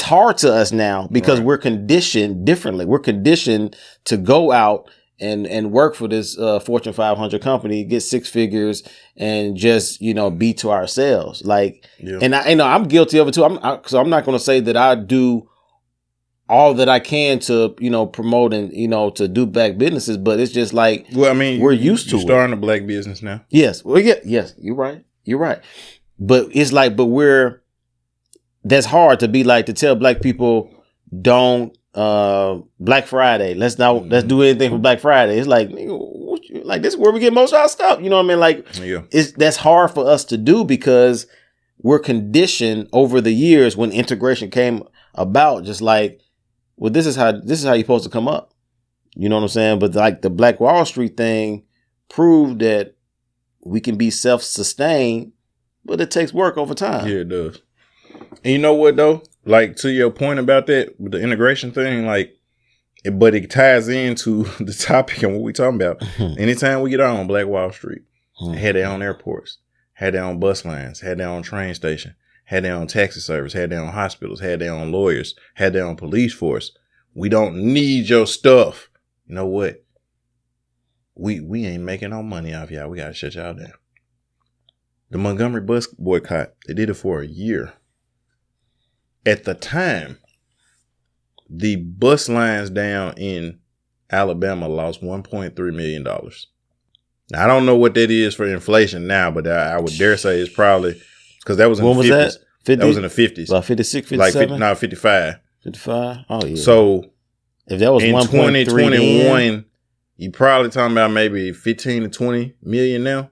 hard to us now because we're conditioned differently. We're conditioned to go out and work for this Fortune 500 company, get 6 figures, and just be to ourselves. Like, and I'm guilty of it too. So I'm not going to say that I do all that I can to promote and to do black businesses, but it's just like, we're used to it. You're starting a black business now. Yes, well, yes, you're right. But it's like, that's hard to be like, to tell black people don't Black Friday. Let's do anything for Black Friday. It's like, like this is where we get most of our stuff. You know what I mean? Like, that's hard for us to do because we're conditioned over the years when integration came about. Just like, well, this is how you're supposed to come up. You know what I'm saying? But like the Black Wall Street thing proved that we can be self-sustained, but it takes work over time. Yeah, it does. And you know what though? Like, to your point about that with the integration thing, like, but it ties into the topic and what we talking about. Anytime we get out on Black Wall Street, had their own airports, had their own bus lines, had their own train station, had their own taxi service, had their own hospitals, had their own lawyers, had their own police force. We don't need your stuff. You know what? We ain't making no money off y'all. We got to shut y'all down. The Montgomery bus boycott, they did it for a year. At the time, the bus lines down in Alabama lost $1.3 million. Now, I don't know what that is for inflation now, but I would dare say it's probably because that was in the 50s. That? 50? That was in the 50s. About 56, 57? Like 55. 55? Oh, yeah. So, if that was in 2021, you probably talking about maybe 15 to 20 million now.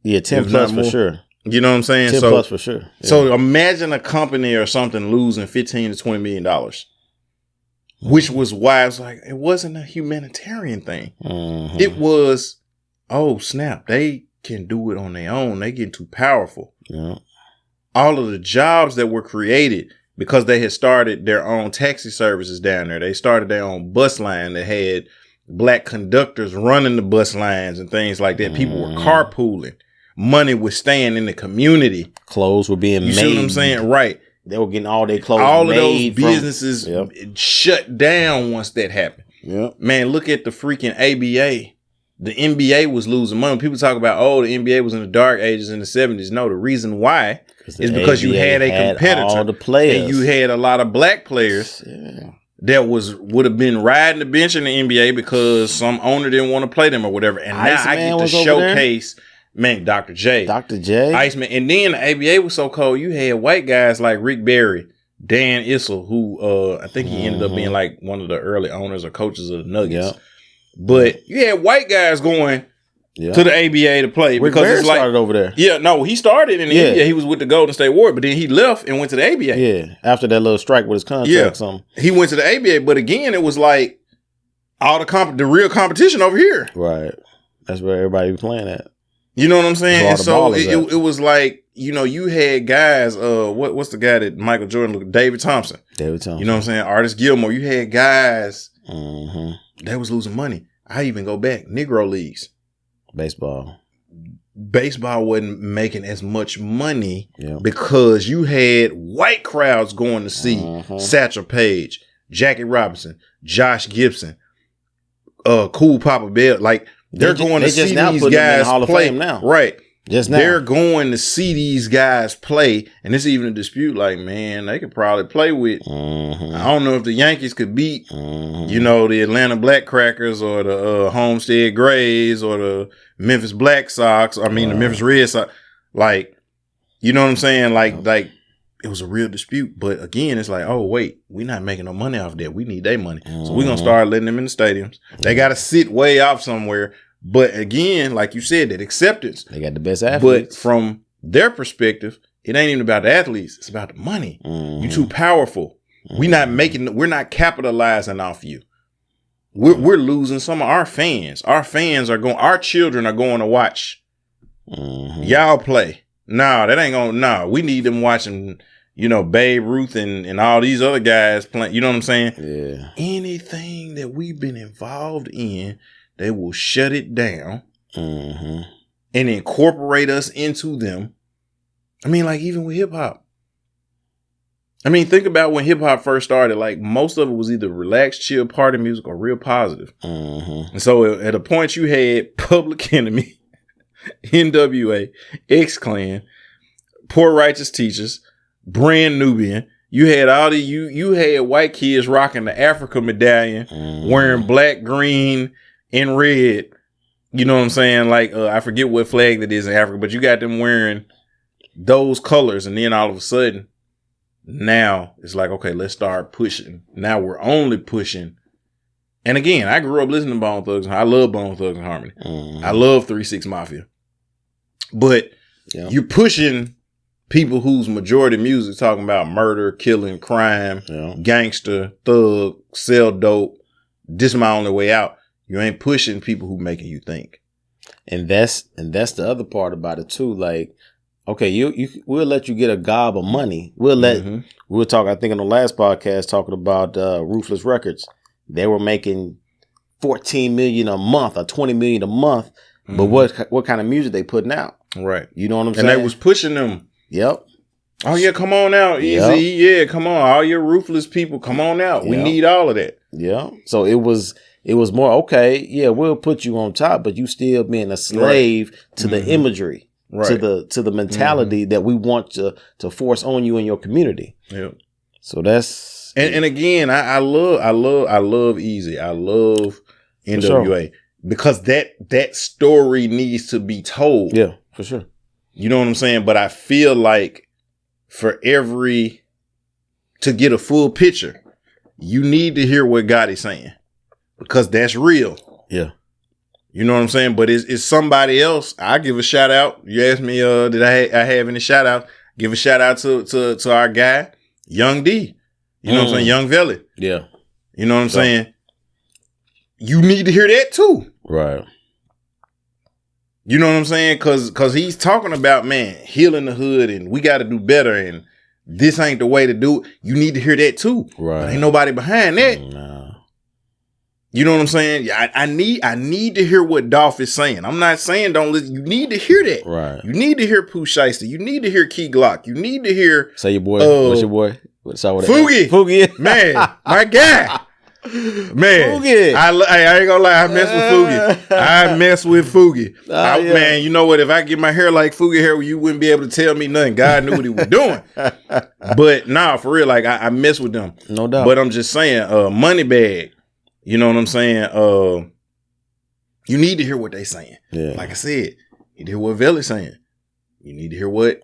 Yeah, 10 plus for sure. You know what I'm saying? 10 plus for sure. Yeah. So imagine a company or something losing 15 to 20 million dollars, which was why I was like, it wasn't a humanitarian thing. Mm-hmm. It was, oh snap, they can do it on their own. They get too powerful. Yeah. All of the jobs that were created because they had started their own taxi services down there. They started their own bus line that had black conductors running the bus lines and things like that. People were carpooling. Money was staying in the community. Clothes were being made. You see what I'm saying? Right. They were getting all their clothes all made. Of those businesses shut down once that happened. Yep. Man, look at the freaking ABA. The NBA was losing money. People talk about, the NBA was in the dark ages in the 70s. No, the reason why is because you had a competitor. All the players. And you had a lot of black players that would have been riding the bench in the NBA because some owner didn't want to play them or whatever. And now I get to showcase... Man, Dr. J. Iceman. And then the ABA was so cold, you had white guys like Rick Barry, Dan Issel, who I think he ended up being like one of the early owners or coaches of the Nuggets. Yep. But you had white guys going to the ABA to play. Rick because Barry it's like, started over there. Yeah, no, he started in the NBA. He was with the Golden State Warriors, but then he left and went to the ABA. Yeah, after that little strike with his contract. Yeah, he went to the ABA, but again, it was like all the real competition over here. Right. That's where everybody was playing at. You know what I'm saying? And so it was like, you had guys, what's the guy that Michael Jordan looked at? David Thompson. You know what I'm saying? Artis Gilmore. You had guys that was losing money. I even go back. Negro leagues. Baseball wasn't making as much money because you had white crowds going to see Satchel Paige, Jackie Robinson, Josh Gibson, Cool Papa Bell. Like, they're going to see these guys play now. Right. Just now. They're going to see these guys play. And it's even a dispute like, man, they could probably play with. I don't know if the Yankees could beat, the Atlanta Black Crackers or the Homestead Grays or the Memphis Black Sox. I mean, the Memphis Red Sox. Like, you know what I'm saying? Like it was a real dispute. But again, it's like, oh, wait, we're not making no money off that. We need their money. So we're going to start letting them in the stadiums. They got to sit way off somewhere. But again, like you said, that acceptance. They got the best athletes. But from their perspective, it ain't even about the athletes. It's about the money. You too powerful. We're not capitalizing off you. We're losing some of our fans. Our children are going to watch y'all play. That ain't gonna, we need them watching, Babe Ruth and all these other guys playing. You know what I'm saying? Yeah. Anything that we've been involved in, they will shut it down and incorporate us into them. I mean, like even with hip hop. I mean, think about when hip hop first started, like most of it was either relaxed, chill party music or real positive. And so at a point you had Public Enemy, NWA, X-Clan, Poor Righteous Teachers, Brand Nubian. You had all you had white kids rocking the Africa medallion, wearing black, green, and red. You know what I'm saying? Like, I forget what flag that is in Africa, but you got them wearing those colors. And then all of a sudden, Now it's like, okay, let's start pushing. Now we're only pushing. And again, I grew up listening to Bone Thugs. I love Bone Thugs and Harmony. I love 3 6 Mafia. But you're pushing people whose majority music talking about murder, killing, crime, gangster, thug, sell dope. This is my only way out. You ain't pushing people who making you think. And that's the other part about it too. Like, okay, we'll let you get a gob of money. We'll talk. I think in the last podcast talking about Ruthless Records, they were making $14 million a month or $20 million a month. But what kind of music they putting out? Right. You know what I'm saying? And they was pushing them. Yep. Oh yeah, come on out, Easy. Yeah, come on, all your ruthless people, come on out. We need all of that. Yeah. So it was more okay. Yeah, we'll put you on top, but you still being a slave to the imagery, to the mentality that we want to force on you in your community. Yeah. So that's and again, I love Easy. I love NWA because that story needs to be told. Yeah, for sure. You know what I'm saying? But I feel like to get a full picture, you need to hear what God is saying because that's real. Yeah. You know what I'm saying? But it's somebody else. I give a shout out. You asked me, did I have any shout out? Give a shout out to our guy, Young D. You know what I'm saying? Young Velly. Yeah. You know what I'm saying? You need to hear that too. Right. You know what I'm saying? Cause he's talking about, man, healing the hood and we got to do better and this ain't the way to do it. You need to hear that too. Right. But ain't nobody behind that. No. You know what I'm saying? I need to hear what Dolph is saying. I'm not saying don't listen. You need to hear that. Right. You need to hear Pooh Shiesty. You need to hear Key Glock. You need to hear. Say your boy. What's your boy? Foogie. Foogie. Man, my guy. Man, Foogie. I ain't gonna lie, I mess with Foogie. Man, you know what? If I get my hair like Foogie hair, you wouldn't be able to tell me nothing. God knew what he was doing. But nah, for real, like I mess with them. No doubt. But I'm just saying, Moneybag, you know what I'm saying? You need to hear what they saying. Yeah. Like I said, you need to hear what Velly's saying. You need to hear what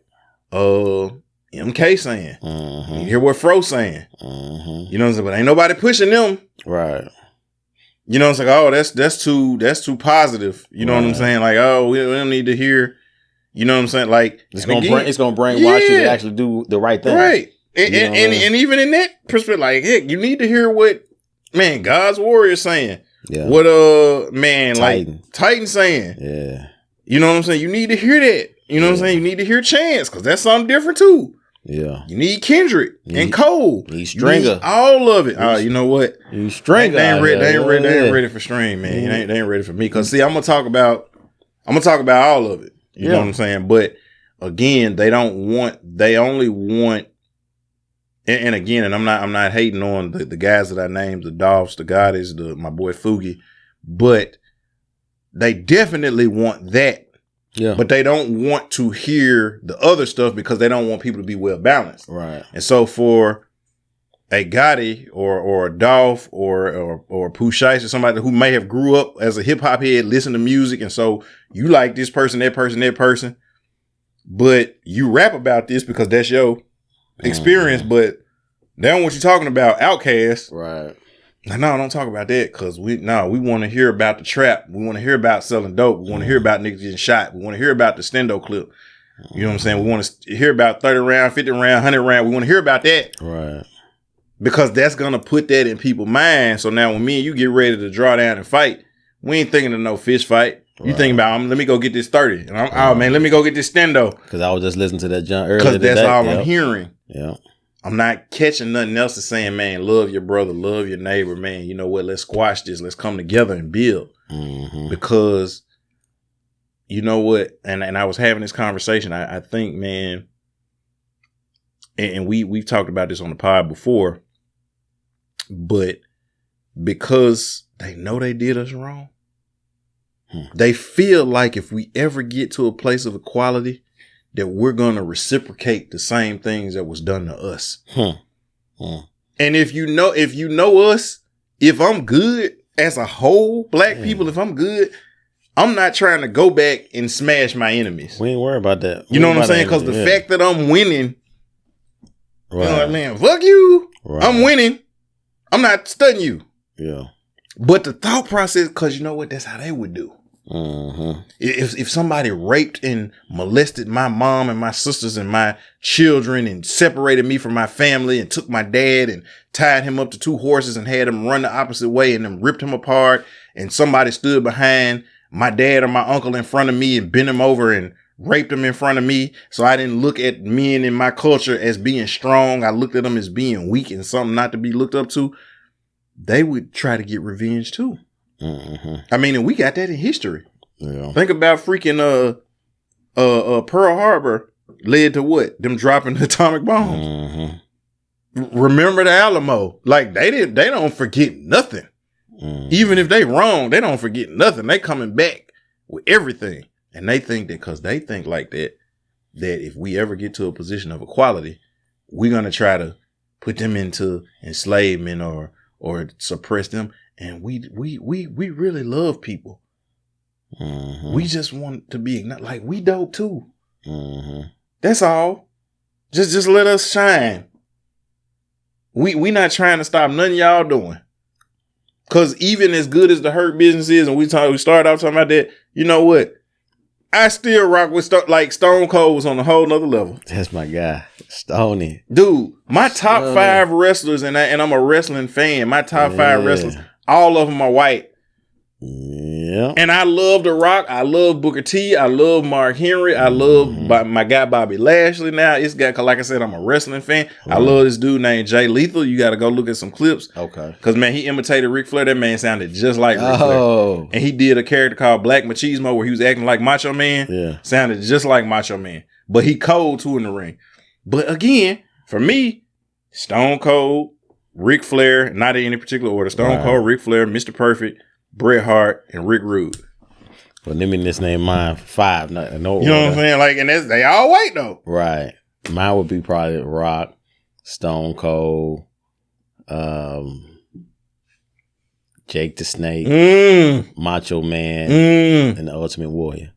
MK saying. You need to hear what Fro saying. You know what I'm saying? But ain't nobody pushing them. Right. You know, it's like, oh, that's too positive. You know what I'm saying? Like, oh, we don't need to hear. You know what I'm saying? Like, it's gonna brainwash you to actually do the right thing, right? And even in that perspective, like, heck, you need to hear what God's warrior saying. Yeah. What Titan saying. Yeah. You know what I'm saying? You need to hear that. You know what I'm saying? You need to hear Chance because that's something different too. Yeah. You need Kendrick and Cole. You need Stringer. All of it. You know what? You Stringer. They ain't ready for String, man. They ain't ready for me. Cause see, I'm gonna talk about all of it. You know what I'm saying? But again, they only want and again, and I'm not hating on the guys that I named, the Dolphs, the Gottis, my boy Foogie, but they definitely want that. Yeah. But they don't want to hear the other stuff because they don't want people to be well balanced. Right. And so for a Gotti or a Dolph or Pooh Shiesty or somebody who may have grew up as a hip hop head, listen to music, and so you like this person, that person, but you rap about this because that's your experience, but they don't want you talking about Outkast. Right. No, don't talk about that because we want to hear about the trap. We want to hear about selling dope. We want to hear about niggas getting shot. We want to hear about the Stendo clip. You know what I'm saying? We want to hear about 30 round, 50 round, 100 round. We want to hear about that. Right. Because that's going to put that in people's minds. So now when me and you get ready to draw down and fight, we ain't thinking of no fist fight. Right. You thinking about, let me go get this 30. And oh man, let me go get this Stendo. Because I was just listening to that John earlier. Because that's all I'm hearing. Yeah. I'm not catching nothing else to saying, man, love your brother, love your neighbor, man. You know what? Let's squash this. Let's come together and build. Because, you know what? And I was having this conversation. I think, man, and we've talked about this on the pod before, but because they know they did us wrong, they feel like if we ever get to a place of equality, that we're going to reciprocate the same things that was done to us. And if you know us, if I'm good as a whole, black people, if I'm good, I'm not trying to go back and smash my enemies. We ain't worried about that. You know what I'm saying? Because the fact that I'm winning Right. You know what I mean? Fuck you. Right. I'm winning. I'm not stunning you. Yeah. But the thought process, because you know what? That's how they would do. Mm-hmm. If somebody raped and molested my mom and my sisters and my children and separated me from my family and took my dad and tied him up to 2 horses and had him run the opposite way and then ripped him apart, and somebody stood behind my dad or my uncle in front of me and bent him over and raped him in front of me, so I didn't look at men in my culture as being strong. I looked at them as being weak and something not to be looked up to. They would try to get revenge too. Mm-hmm. I mean, and we got that in history. Yeah. Think about freaking Pearl Harbor led to what? Them dropping the atomic bombs. Mm-hmm. Remember the Alamo? Like they don't forget nothing. Mm-hmm. Even if they wrong, they don't forget nothing. They coming back with everything. And they think that because they think like that if we ever get to a position of equality, we're gonna try to put them into enslavement or suppress them. And we really love people. Mm-hmm. We just want to be like we dope too. Mm-hmm. That's all. Just let us shine. We not trying to stop nothing y'all doing. Cause even as good as the Hurt Business is, and we started out talking about that, you know what? I still rock with like Stone Cold was on a whole nother level. That's my guy, Stoney. Dude, my top 5 wrestlers, and I'm a wrestling fan. My top 5 wrestlers, all of them are white. Yeah. And I love The Rock. I love Booker T. I love Mark Henry. I love my guy Bobby Lashley now. It's got, like I said, I'm a wrestling fan. I love this dude named Jay Lethal. You got to go look at some clips. Okay. Because, man, he imitated Ric Flair. That man sounded just like Ric Flair. And he did a character called Black Machismo where he was acting like Macho Man. Yeah. Sounded just like Macho Man. But he cold, too, in the ring. But, again, for me, Stone Cold, Ric Flair, not in any particular order. Stone Cold, Ric Flair, Mr. Perfect, Bret Hart, and Rick Rude. Well, let me just name mine 5. No you know what I'm saying? Like, and they all white though. Right. Mine would be probably Rock, Stone Cold, Jake the Snake, Macho Man, and the Ultimate Warrior.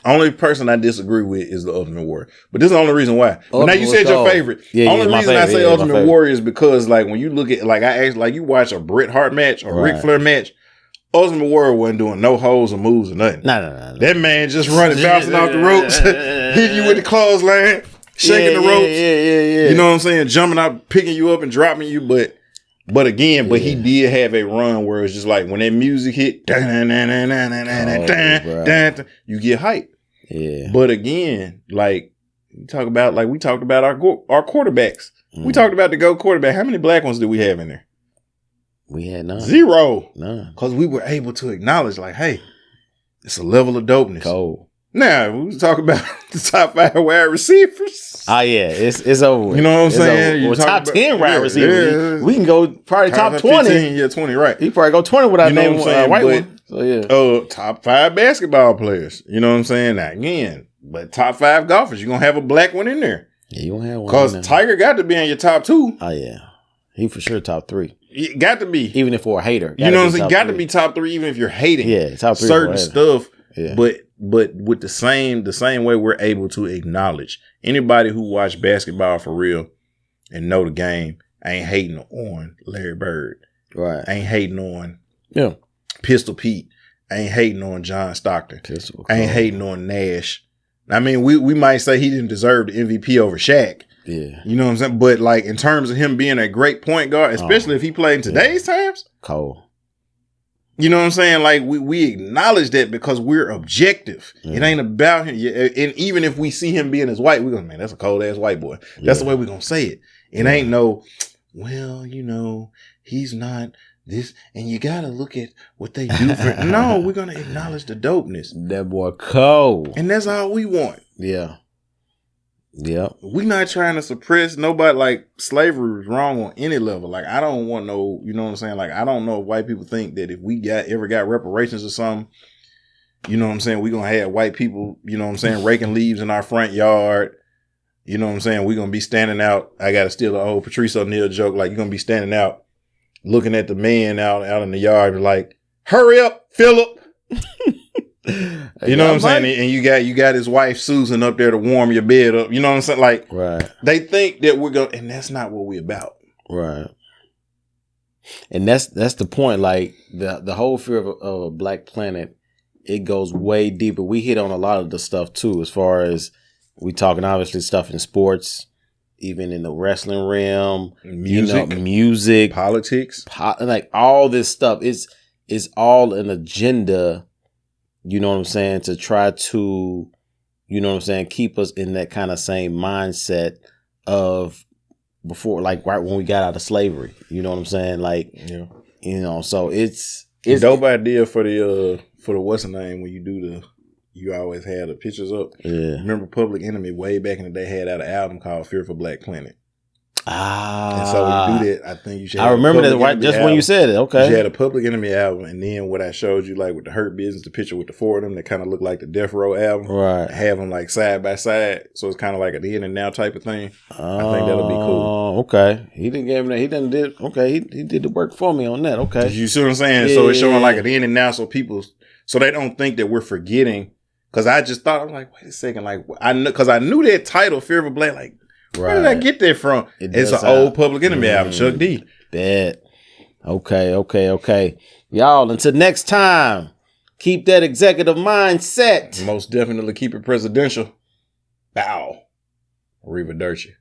Only person I disagree with is the Ultimate Warrior. But this is the only reason why. Now you said your favorite. Yeah, only reason I say Ultimate Warrior is because like when you look at like I asked like you watch a Bret Hart match or Ric Flair match, Ultimate Warrior wasn't doing no holes or moves or nothing. No. That man just running, bouncing off the ropes, hitting you with the clothesline, shaking the ropes. Yeah. You know what I'm saying? Jumping out, picking you up and dropping you. But he did have a run where it's just like when that music hit, you get hype. Yeah. But again, like we talked about our quarterbacks. We talked about the GOAT quarterback. How many black ones did we have in there? We had none. 0. None. Because we were able to acknowledge, like, hey, it's a level of dopeness. Cold. Now, we talk about the top 5 wide receivers. Oh, yeah. It's over. You know what I'm saying? Well, top 10 wide receivers. We can go probably top 20. 15, 20, right. You probably go 20 without naming a white one. So, yeah. Top 5 basketball players. You know what I'm saying? Now, again, but top 5 golfers, you're going to have a black one in there. Yeah, you going to have one. Because Tiger got to be in your top 2. Oh, yeah. He for sure top 3. It got to be. Even if for a hater. You know what I'm saying? Got to be top 3 even if you're hating. Yeah, top 3. Certain stuff. Yeah. But with the same way we're able to acknowledge anybody who watch basketball for real and know the game ain't hating on Larry Bird. Right. Ain't hating on Pistol Pete. Ain't hating on John Stockton. Ain't hating on Nash. I mean, we might say he didn't deserve the MVP over Shaq. Yeah. You know what I'm saying? But like in terms of him being a great point guard, especially if he played in today's times. Cold. You know what I'm saying? Like we acknowledge that because we're objective. It ain't about him. And even if we see him being as white, we're going, man, that's a cold ass white boy. That's the way we're going to say it. It ain't no, well, you know, he's not this. And you got to look at what they do for. No, we're going to acknowledge the dopeness. That boy cold. And that's all we want. Yeah. Yeah. We not trying to suppress nobody. Like slavery was wrong on any level. Like I don't want no, you know what I'm saying? Like I don't know if white people think that if we ever got reparations or something, you know what I'm saying? We gonna have white people, you know what I'm saying, raking leaves in our front yard. You know what I'm saying? We gonna be standing out. I gotta steal the old Patrice O'Neal joke. Like you're gonna be standing out, looking at the man out in the yard, like, hurry up, Philip. You know what I'm saying? And you got his wife Susan up there to warm your bed up. You know what I'm saying? Like, right. They think that we're going, and that's not what we're about. Right. And that's the point. Like the whole fear of a black planet, it goes way deeper. We hit on a lot of the stuff too, as far as we talking obviously stuff in sports, even in the wrestling realm, music, politics, like all this stuff. It's all an agenda. You know what I'm saying? To try to, you know what I'm saying, keep us in that kind of same mindset of before, like right when we got out of slavery. You know what I'm saying? Like, you know, so it's dope idea for the what's the name when you always had the pictures up. Yeah. Remember Public Enemy way back in the day had out an album called Fearful Black Planet. Ah. And so when you do that, I think you should. I remember that right just when you said it. Okay. You should have a Public Enemy album, and then what I showed you, like with the Hurt Business, the picture with the four of them that kind of look like the Death Row album. Right. Have them like side by side, so it's kind of like a then and now type of thing. I think that'll be cool. Okay. He didn't give me that. He didn't did. Okay. He did the work for me on that. Okay. You see what I'm saying? Yeah. So it's showing like a then and now, so they don't think that we're forgetting. Because I just thought, I'm like, wait a second, like I knew that title, Fearful Black, like. Where did I get that from? It's an old Public Enemy album, Chuck D. Bet. Okay. Y'all, until next time, keep that executive mindset. Most definitely keep it presidential. Bow. Arrivederci.